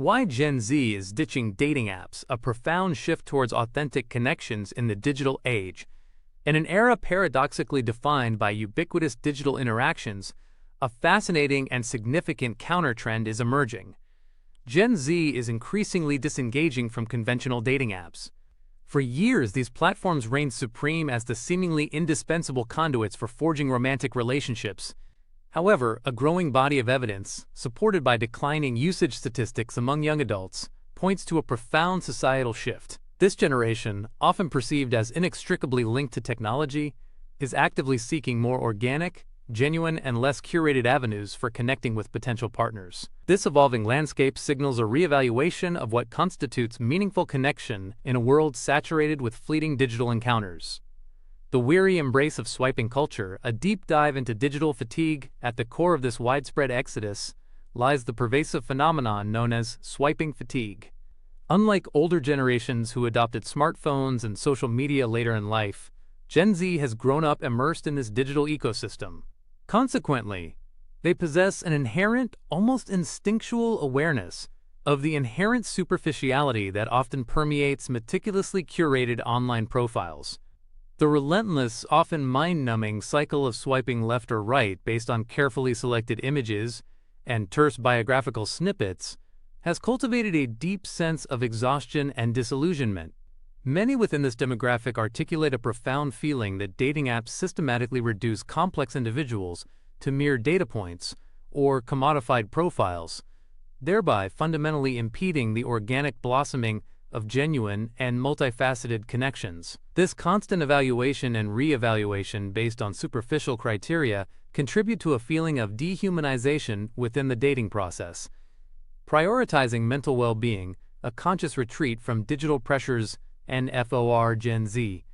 Why Gen Z is ditching dating apps, a profound shift towards authentic connections in the digital age. In an era paradoxically defined by ubiquitous digital interactions, a fascinating and significant countertrend is emerging. Gen Z is increasingly disengaging from conventional dating apps. For years, these platforms reigned supreme as the seemingly indispensable conduits for forging romantic relationships. However, a growing body of evidence, supported by declining usage statistics among young adults, points to a profound societal shift. This generation, often perceived as inextricably linked to technology, is actively seeking more organic, genuine, and less curated avenues for connecting with potential partners. This evolving landscape signals a reevaluation of what constitutes meaningful connection in a world saturated with fleeting digital encounters. The weary embrace of swiping culture, a deep dive into digital fatigue. At the core of this widespread exodus lies the pervasive phenomenon known as swiping fatigue. Unlike older generations who adopted smartphones and social media later in life, Gen Z has grown up immersed in this digital ecosystem. Consequently, they possess an inherent, almost instinctual awareness of the inherent superficiality that often permeates meticulously curated online profiles. The relentless, often mind-numbing cycle of swiping left or right based on carefully selected images and terse biographical snippets has cultivated a deep sense of exhaustion and disillusionment. Many within this demographic articulate a profound feeling that dating apps systematically reduce complex individuals to mere data points or commodified profiles, thereby fundamentally impeding the organic blossoming of genuine and multifaceted connections. This constant evaluation and re-evaluation based on superficial criteria contribute to a feeling of dehumanization within the dating process. Prioritizing mental well-being, a conscious retreat from digital pressures, and for Gen Z.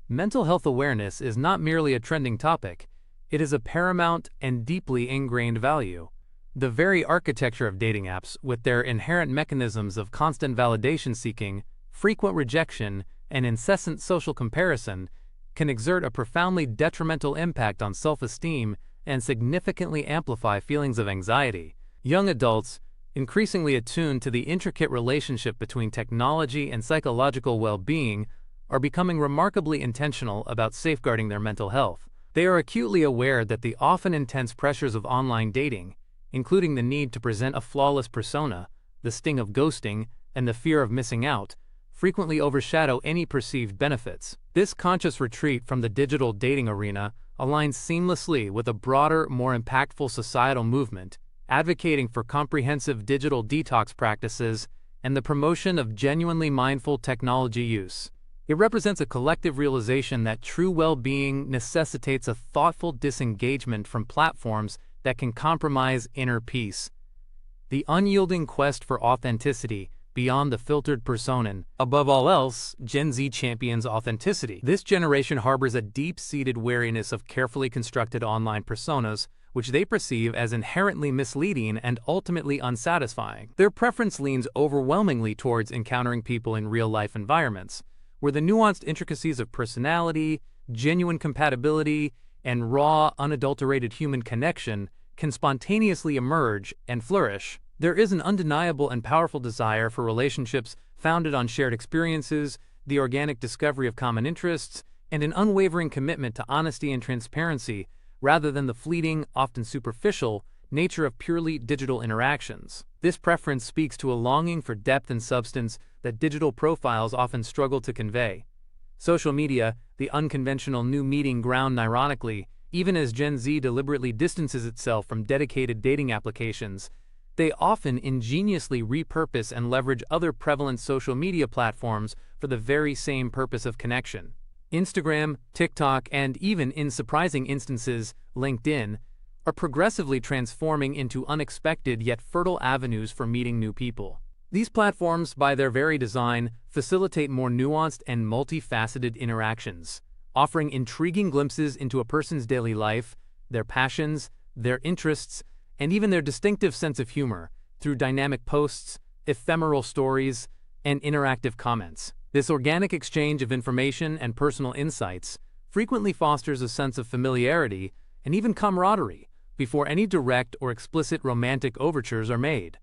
Mental health awareness is not merely a trending topic, it is a paramount and deeply ingrained value. The very architecture of dating apps, with their inherent mechanisms of constant validation seeking, frequent rejection, and incessant social comparison, can exert a profoundly detrimental impact on self-esteem and significantly amplify feelings of anxiety. Young adults, increasingly attuned to the intricate relationship between technology and psychological well-being, are becoming remarkably intentional about safeguarding their mental health. They are acutely aware that the often intense pressures of online dating, including the need to present a flawless persona, the sting of ghosting, and the fear of missing out, frequently overshadow any perceived benefits. This conscious retreat from the digital dating arena aligns seamlessly with a broader, more impactful societal movement, advocating for comprehensive digital detox practices and the promotion of genuinely mindful technology use. It represents a collective realization that true well-being necessitates a thoughtful disengagement from platforms that can compromise inner peace. The unyielding quest for authenticity beyond the filtered personae. Above all else, Gen Z champions authenticity. This generation harbors a deep-seated wariness of carefully constructed online personas, which they perceive as inherently misleading and ultimately unsatisfying. Their preference leans overwhelmingly towards encountering people in real-life environments, where the nuanced intricacies of personality, genuine compatibility, and raw, unadulterated human connection can spontaneously emerge and flourish. There is an undeniable and powerful desire for relationships founded on shared experiences, the organic discovery of common interests, and an unwavering commitment to honesty and transparency, rather than the fleeting, often superficial, nature of purely digital interactions. This preference speaks to a longing for depth and substance that digital profiles often struggle to convey. Social media, the unconventional new meeting ground, ironically, even as Gen Z deliberately distances itself from dedicated dating applications, they often ingeniously repurpose and leverage other prevalent social media platforms for the very same purpose of connection. Instagram, TikTok, and even in surprising instances, LinkedIn, are progressively transforming into unexpected yet fertile avenues for meeting new people. These platforms, by their very design, facilitate more nuanced and multifaceted interactions, offering intriguing glimpses into a person's daily life, their passions, their interests, and even their distinctive sense of humor through dynamic posts, ephemeral stories, and interactive comments. This organic exchange of information and personal insights frequently fosters a sense of familiarity and even camaraderie before any direct or explicit romantic overtures are made.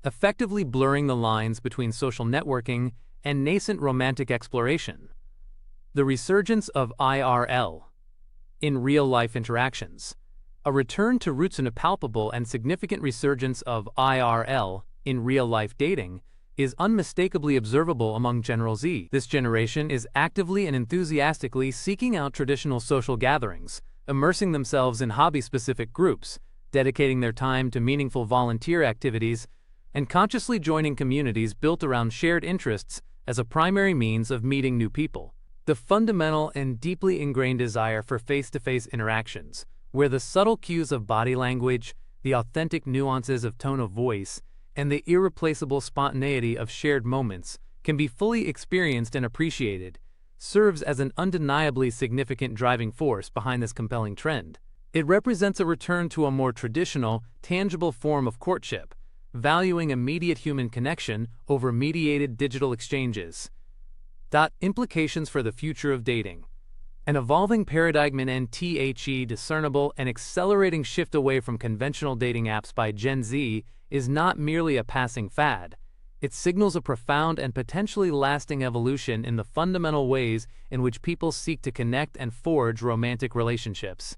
effectively blurring the lines between social networking and nascent romantic exploration. The resurgence of IRL, in real-life interactions. A return to roots in a palpable and significant resurgence of IRL, in real-life dating, is unmistakably observable among Gen Z. This generation is actively and enthusiastically seeking out traditional social gatherings, immersing themselves in hobby-specific groups, dedicating their time to meaningful volunteer activities, and consciously joining communities built around shared interests as a primary means of meeting new people. The fundamental and deeply ingrained desire for face-to-face interactions, where the subtle cues of body language, the authentic nuances of tone of voice, and the irreplaceable spontaneity of shared moments can be fully experienced and appreciated, serves as an undeniably significant driving force behind this compelling trend. It represents a return to a more traditional, tangible form of courtship, valuing immediate human connection over mediated digital exchanges. Implications for the future of dating. An evolving paradigm in discernible and accelerating shift away from conventional dating apps by Gen Z is not merely a passing fad. It signals a profound and potentially lasting evolution in the fundamental ways in which people seek to connect and forge romantic relationships.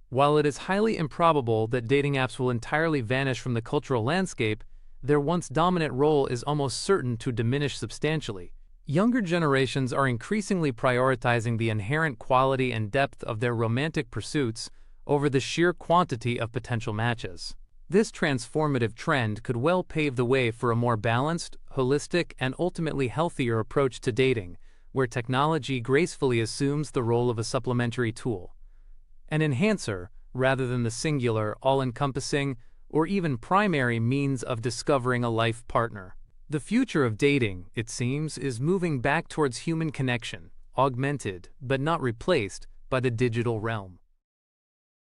While it is highly improbable that dating apps will entirely vanish from the cultural landscape, their once dominant role is almost certain to diminish substantially. Younger generations are increasingly prioritizing the inherent quality and depth of their romantic pursuits over the sheer quantity of potential matches. This transformative trend could well pave the way for a more balanced, holistic, and ultimately healthier approach to dating, where technology gracefully assumes the role of a supplementary tool, an enhancer, rather than the singular, all-encompassing, or even primary means of discovering a life partner. The future of dating, it seems, is moving back towards human connection, augmented, but not replaced, by the digital realm.